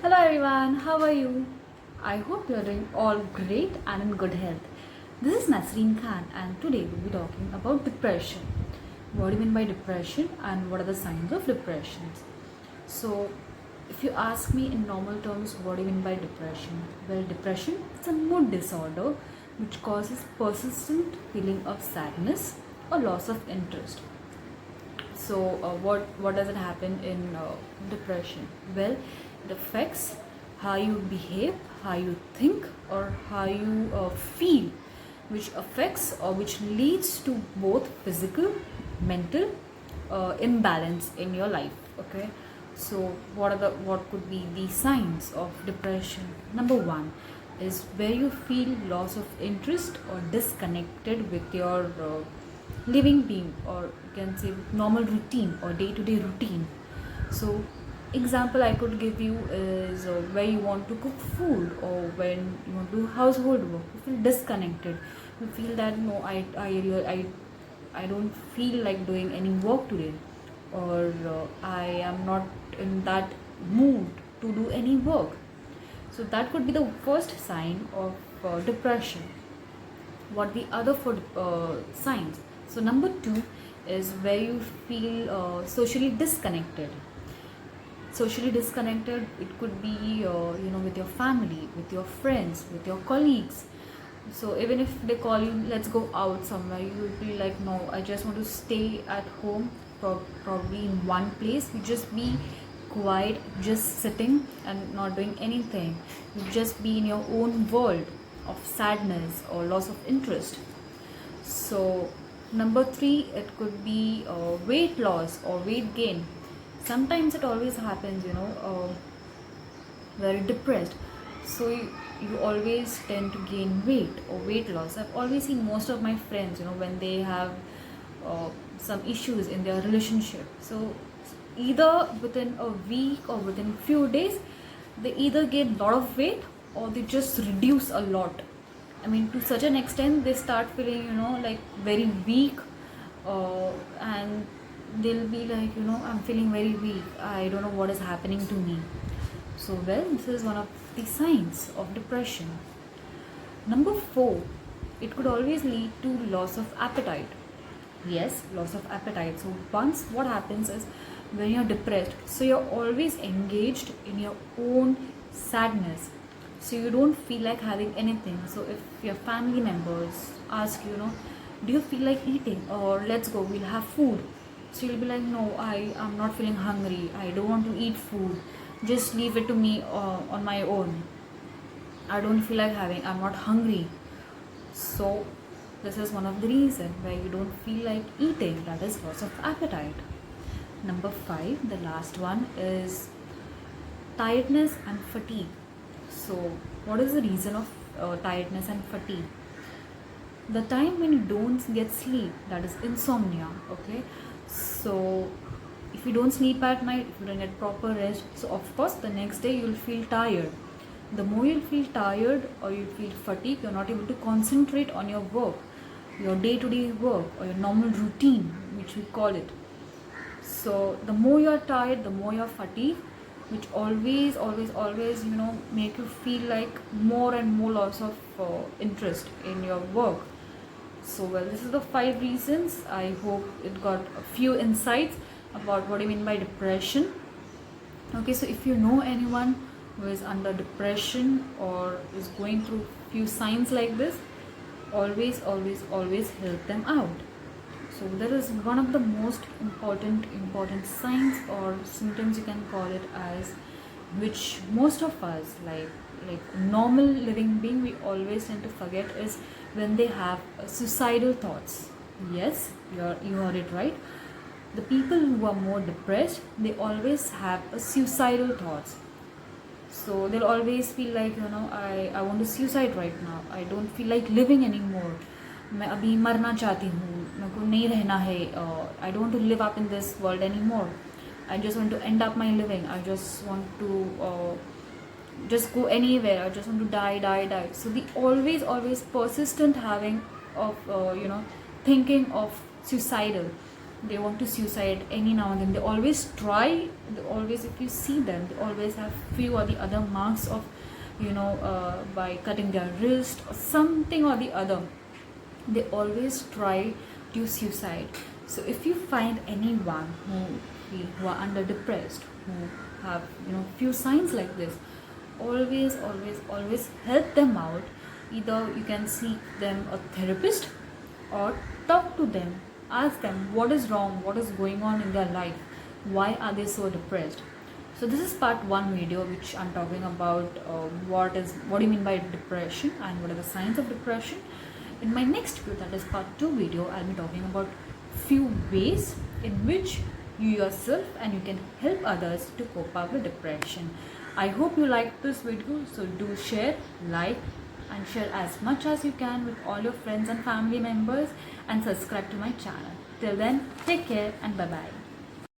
Hello everyone, how are you? I hope you're doing all great and in good health. This is Nasreen Khan and today we'll be talking about depression. What do you mean by depression and what are the signs of depression? So, if you ask me in normal terms, what do you mean by depression? Well, depression is a mood disorder which causes persistent feeling of sadness or loss of interest. So, what does it happen in depression? Well, it affects how you behave, how you think, or how you feel, which affects or which leads to both physical, mental imbalance in your life. Okay. So, what could be the signs of depression? Number one is where you feel loss of interest or disconnected with your living being, or you can say normal routine or day-to-day routine. So example I could give you is where you want to cook food or when you want to do household work, you feel disconnected, you feel that no, I don't feel like doing any work today, or I am not in that mood to do any work. So that could be the first sign of depression. What the other four signs? So number two is where you feel socially disconnected. Socially disconnected, it could be with your family, with your friends, with your colleagues. So even if they call you, let's go out somewhere, you will be like, no, I just want to stay at home, probably in one place. You just be quiet, just sitting and not doing anything. You just be in your own world of sadness or loss of interest. So number three, it could be weight loss or weight gain. Sometimes it always happens, very depressed, so you always tend to gain weight or weight loss. I've always seen most of my friends, when they have some issues in their relationship, so either within a week or within few days, they either gain a lot of weight or they just reduce a lot. I mean, to such an extent they start feeling, like very weak, and they'll be like, I'm feeling very weak, I don't know what is happening to me. So, well, this is one of the signs of depression. Number four, it could always lead to loss of appetite. Yes, loss of appetite. So, once what happens is when you're depressed, so you're always engaged in your own sadness. So, you don't feel like having anything. So, if your family members ask do you feel like eating, or let's go, we'll have food, so you'll be like, no, I am not feeling hungry, I don't want to eat food, just leave it to me on my own, I don't feel like having, I'm not hungry. So this is one of the reasons where you don't feel like eating, that is loss of appetite. Number five, the last one, is tiredness and fatigue. So what is the reason of tiredness and fatigue? The time when you don't get sleep, that is insomnia. Okay, so if you don't sleep at night, if you don't get proper rest, so of course the next day you'll feel tired. The more you'll feel tired or you feel fatigued, you're not able to concentrate on your work, your day-to-day work, or your normal routine, which we call it. So the more you're tired, the more you're fatigued, which always make you feel like more and more loss of interest in your work. So well, this is the five reasons. I hope it got a few insights about what I mean by depression. Okay, so if you know anyone who is under depression or is going through few signs like this, always help them out. So that is one of the most important signs or symptoms, you can call it as, which most of us, like normal living being, we always tend to forget, is when they have suicidal thoughts. Yes, you heard it right. The people who are more depressed, they always have a suicidal thoughts. So they'll always feel like, I want to suicide right now, I don't feel like living anymore, मैं अभी मरना चाहती हूँ, मेरे को नहीं रहना है, I don't want to live up in this world anymore, I just want to end up my living, I just want to just go anywhere, I just want to die. So the always persistent having of thinking of suicidal. they want to suicide any now and then. They always try, they always, if you see them, they always have few or the other marks of, by cutting their wrist or something or the other. They always try to suicide. So if you find anyone who are under depressed, who have few signs like this, always help them out. Either you can seek them a therapist or talk to them, ask them what is wrong, what is going on in their life, why are they so depressed. So this is part 1 video which I'm talking about what do you mean by depression and what are the signs of depression. In my next video, that is part 2 video, I'll be talking about few ways in which you yourself and you can help others to cope up with depression. I hope you liked this video, so do share, like and share as much as you can with all your friends and family members, and subscribe to my channel. Till then, take care and bye bye.